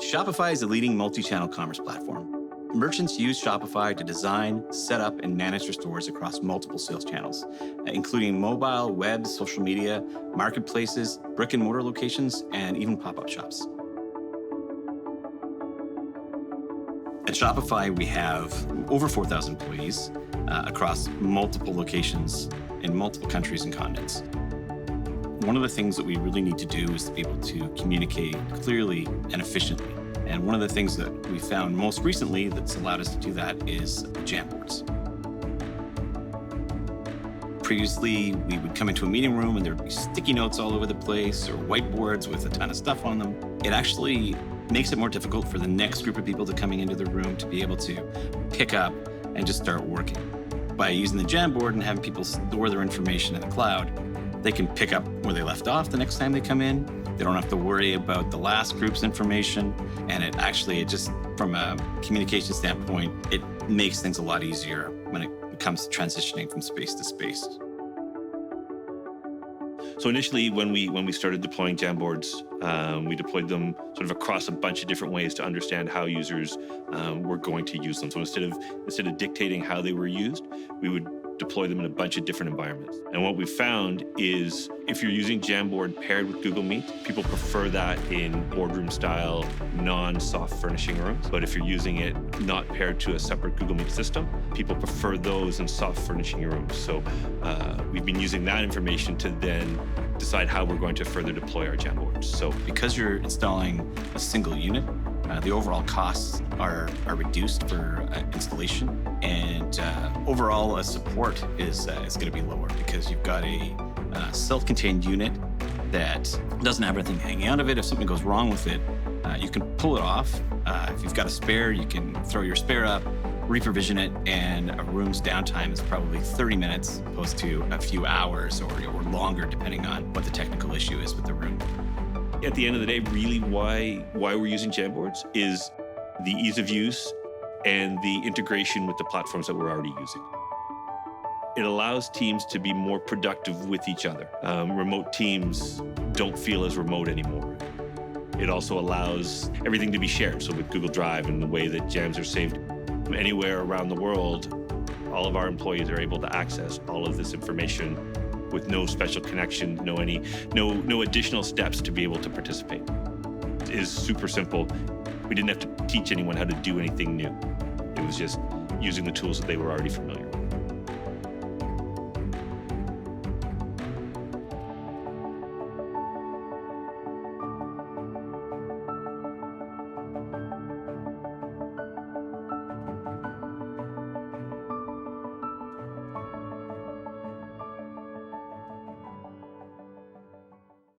Shopify is a leading multi-channel commerce platform. Merchants use Shopify to design, set up, and manage their stores across multiple sales channels, including mobile, web, social media, marketplaces, brick-and-mortar locations, and even pop-up shops. At Shopify, we have over 4,000 employees across multiple locations in multiple countries and continents. One of the things that we really need to do is to be able to communicate clearly and efficiently. And one of the things that we found most recently that's allowed us to do that is Jamboards. Previously, we would come into a meeting room and there would be sticky notes all over the place or whiteboards with a ton of stuff on them. It actually makes it more difficult for the next group of people to coming into the room to be able to pick up and just start working. By using the Jamboard and having people store their information in the cloud, they can pick up where they left off the next time they come in. They don't have to worry about the last group's information. And it just, from a communication standpoint, it makes things a lot easier when it comes to transitioning from space to space. So initially, when we started deploying Jamboards, we deployed them sort of across a bunch of different ways to understand how users were going to use them. So instead of dictating how they were used, we would deploy them in a bunch of different environments. And what we found is if you're using Jamboard paired with Google Meet, people prefer that in boardroom style, non-soft furnishing rooms. But if you're using it not paired to a separate Google Meet system, people prefer those in soft furnishing rooms. So we've been using that information to then decide how we're going to further deploy our Jamboards. So because you're installing a single unit, the overall costs are reduced for installation, and overall support is going to be lower because you've got a self-contained unit that doesn't have everything hanging out of it. If something goes wrong with it, you can pull it off. If you've got a spare, you can throw your spare up, reprovision it, and a room's downtime is probably 30 minutes opposed to a few hours or longer, depending on what the technical issue is with the room. At the end of the day, really why we're using Jamboards is the ease of use and the integration with the platforms that we're already using. It allows teams to be more productive with each other. Remote teams don't feel as remote anymore. It also allows everything to be shared. So with Google Drive and the way that jams are saved anywhere around the world, all of our employees are able to access all of this information with no special connection, no additional steps to be able to participate. It is super simple. We didn't have to teach anyone how to do anything new. It was just using the tools that they were already familiar with.